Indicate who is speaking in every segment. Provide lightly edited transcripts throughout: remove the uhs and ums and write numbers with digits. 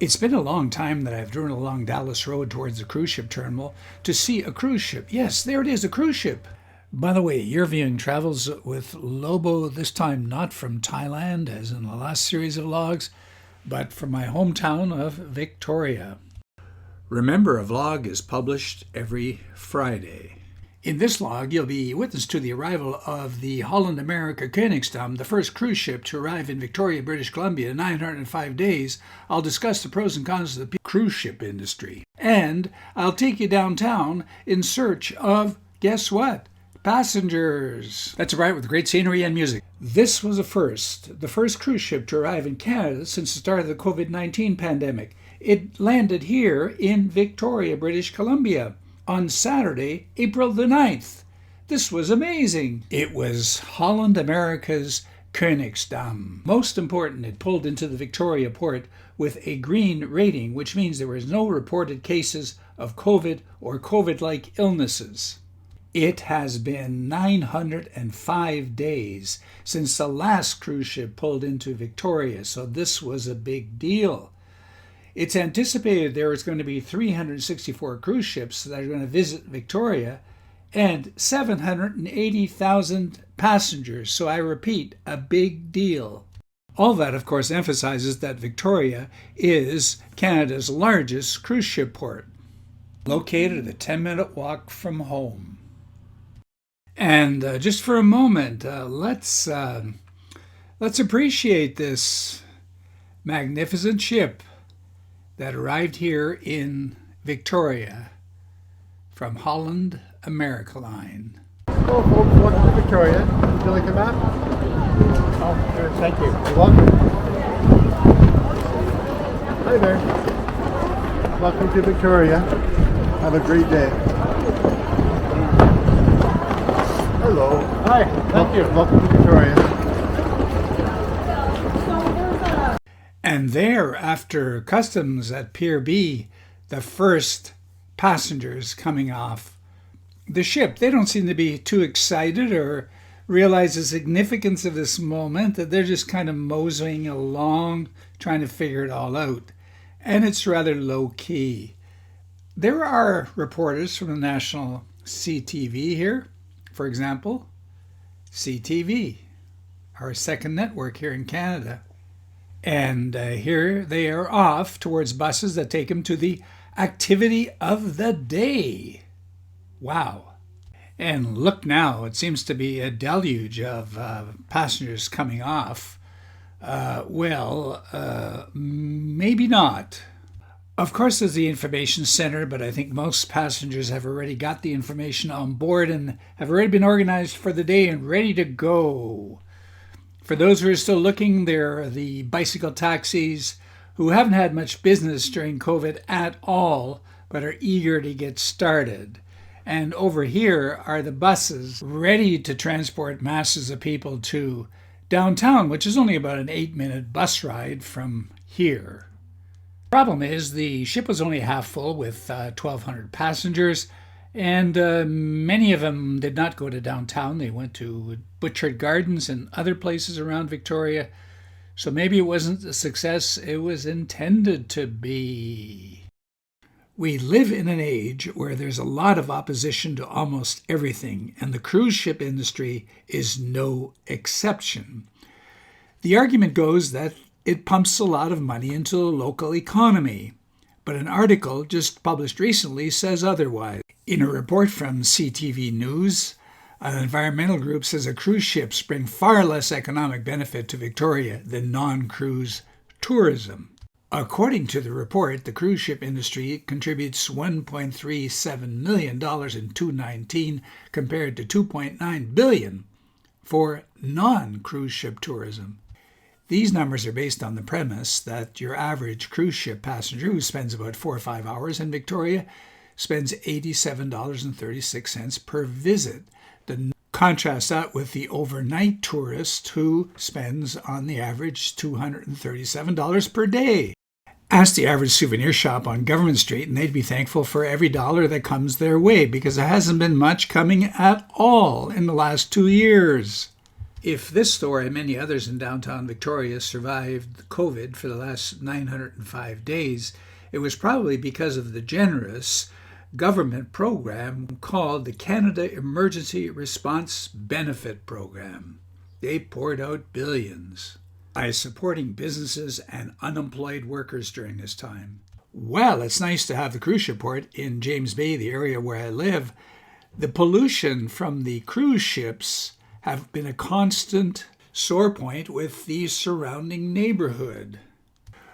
Speaker 1: It's been a long time that I've driven along Dallas Road towards the cruise ship terminal to see a cruise ship. Yes, there it is, a cruise ship. By the way, you're viewing Travels with Lobo, this time not from Thailand, as in the last series of vlogs, but from my hometown of Victoria. Remember, a vlog is published every Friday. In this log, you'll be witness to the arrival of the Holland America Koningsdam, the first cruise ship to arrive in Victoria, British Columbia in 905 days. I'll discuss the pros and cons of the cruise ship industry. And I'll take you downtown in search of, guess what? Passengers. That's right, with great scenery and music. This was the first cruise ship to arrive in Canada since the start of the COVID-19 pandemic. It landed here in Victoria, British Columbia, on Saturday, April the 9th. This was amazing. It was Holland America's Koningsdam. Most important, it pulled into the Victoria port with a green rating, which means there was no reported cases of COVID or COVID-like illnesses. It has been 905 days since the last cruise ship pulled into Victoria, so this was a big deal. It's anticipated there is going to be 364 cruise ships that are going to visit Victoria and 780,000 passengers. So I repeat, a big deal. All that, of course, emphasizes that Victoria is Canada's largest cruise ship port, located a 10-minute walk from home. And just for a moment, let's appreciate this magnificent ship that arrived here in Victoria from Holland America Line.
Speaker 2: Hello folks, welcome to Victoria. Would you like a map?
Speaker 1: Oh, sure, thank you.
Speaker 2: You're welcome. Hi there. Welcome to Victoria. Have a great day. Hello.
Speaker 1: Hi, thank you.
Speaker 2: Welcome to Victoria.
Speaker 1: And there, after customs at Pier B, the first passengers coming off the ship. They don't seem to be too excited or realize the significance of this moment, that they're just kind of moseying along, trying to figure it all out. And it's rather low-key. There are reporters from the national CTV here, for example. CTV, our second network here in Canada. And here they are off towards buses that take them to the activity of the day. Wow. And look now, it seems to be a deluge of passengers coming off. Maybe not. Of course, there's the information center, but I think most passengers have already got the information on board and have already been organized for the day and ready to go. For those who are still looking, there are the bicycle taxis who haven't had much business during COVID at all, but are eager to get started. And over here are the buses ready to transport masses of people to downtown, which is only about an 8-minute bus ride from here. The problem is the ship was only half full with 1,200 passengers, and many of them did not go to downtown. They went to Butchart Gardens and other places around Victoria. So maybe it wasn't the success it was intended to be. We live in an age where there's a lot of opposition to almost everything, and the cruise ship industry is no exception. The argument goes that it pumps a lot of money into the local economy, but an article just published recently says otherwise. In a report from CTV News, an environmental group says that cruise ships bring far less economic benefit to Victoria than non-cruise tourism. According to the report, the cruise ship industry contributes $1.37 million in 2019 compared to $2.9 billion for non-cruise ship tourism. These numbers are based on the premise that your average cruise ship passenger who spends about 4 or 5 hours in Victoria spends $87.36 per visit. Contrast that with the overnight tourist who spends on the average $237 per day. Ask the average souvenir shop on Government Street and they'd be thankful for every dollar that comes their way because there hasn't been much coming at all in the last 2 years. If this store and many others in downtown Victoria survived COVID for the last 905 days, it was probably because of the generous government program called the Canada Emergency Response Benefit Program. They poured out billions by supporting businesses and unemployed workers during this time. Well, it's nice to have the cruise ship port in James Bay, the area where I live. The pollution from the cruise ships have been a constant sore point with the surrounding neighborhood.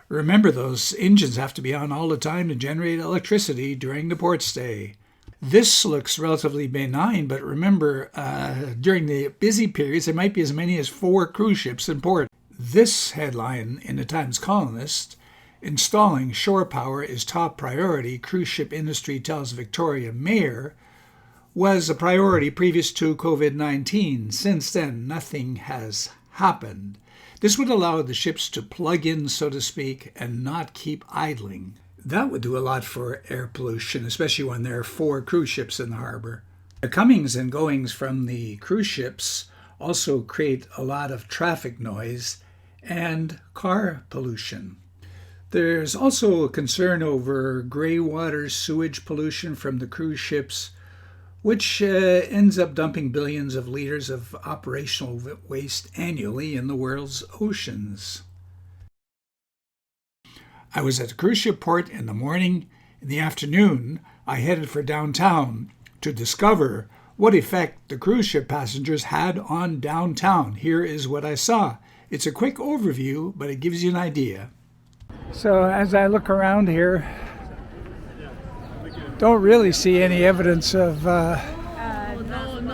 Speaker 1: Remember, those engines have to be on all the time to generate electricity during the port stay. This looks relatively benign, but remember, during the busy periods, there might be as many as 4 cruise ships in port. This headline in the Times Colonist, installing shore power is top priority, cruise ship industry tells Victoria Mayor, was a priority previous to COVID-19. Since then, nothing has happened. This would allow the ships to plug in, so to speak, and not keep idling. That would do a lot for air pollution, especially when there are 4 cruise ships in the harbor. The comings and goings from the cruise ships also create a lot of traffic noise and car pollution. There's also a concern over gray water sewage pollution from the cruise ships, which ends up dumping billions of liters of operational waste annually in the world's oceans. I was at the cruise ship port in the morning. In the afternoon, I headed for downtown to discover what effect the cruise ship passengers had on downtown. Here is what I saw. It's a quick overview, but it gives you an idea. So as I look around here, don't really see any evidence of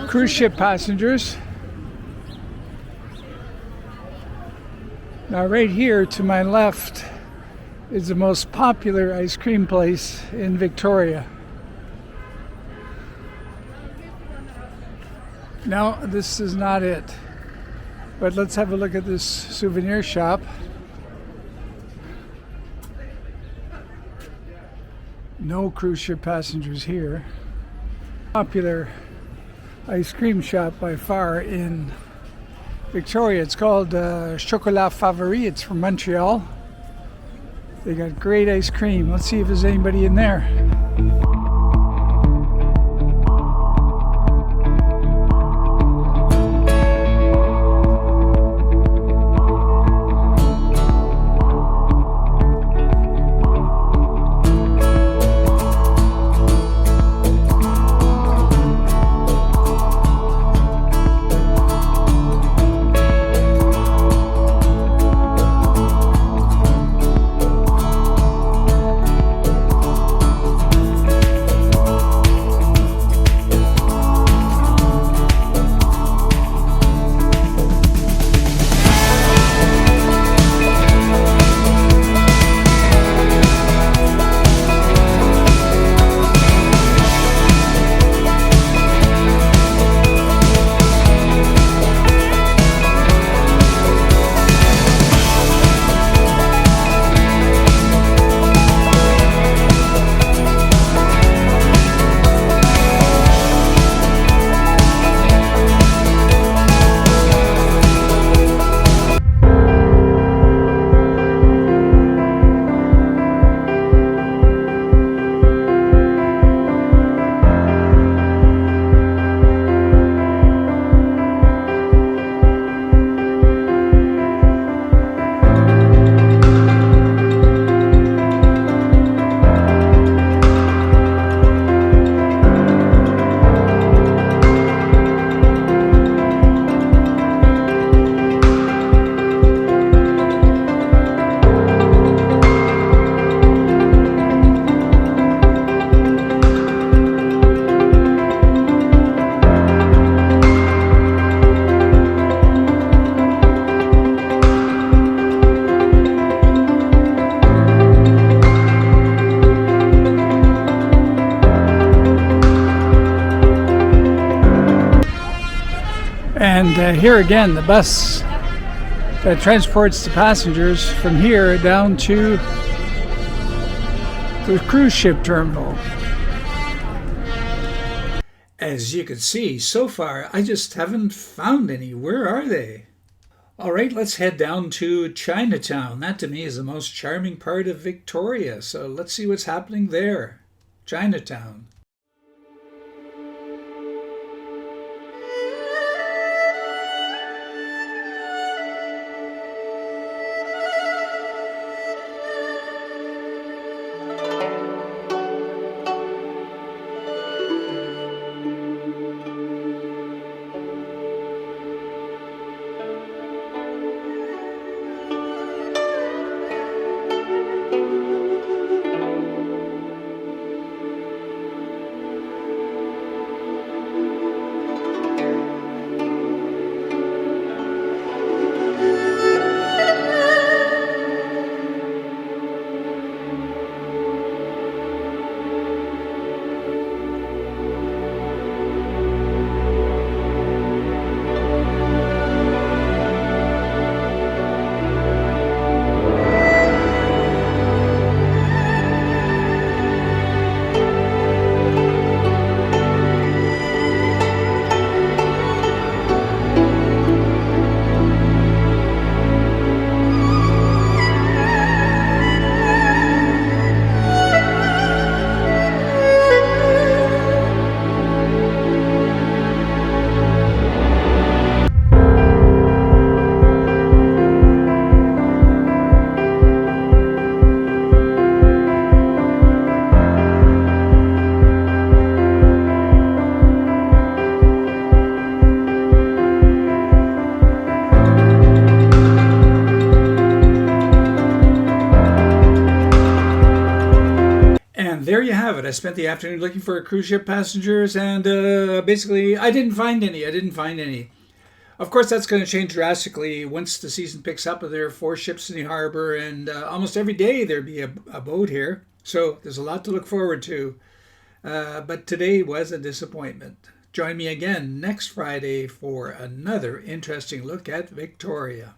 Speaker 1: cruise ship passengers. Now right here to my left is the most popular ice cream place in Victoria. No, this is not it. But let's have a look at this souvenir shop. No cruise ship passengers here. Popular ice cream shop by far in Victoria. It's called Chocolat Favori. It's from Montreal. They got great ice cream. Let's see if there's anybody in there. And here again, the bus that transports the passengers from here down to the cruise ship terminal. As you can see, so far, I just haven't found any. Where are they? All right, let's head down to Chinatown. That to me is the most charming part of Victoria. So let's see what's happening there. Chinatown. And there you have it. I spent the afternoon looking for cruise ship passengers, and basically, I didn't find any. Of course, that's going to change drastically once the season picks up. There are 4 ships in the harbor, and almost every day there'll be a boat here. So there's a lot to look forward to. But today was a disappointment. Join me again next Friday for another interesting look at Victoria.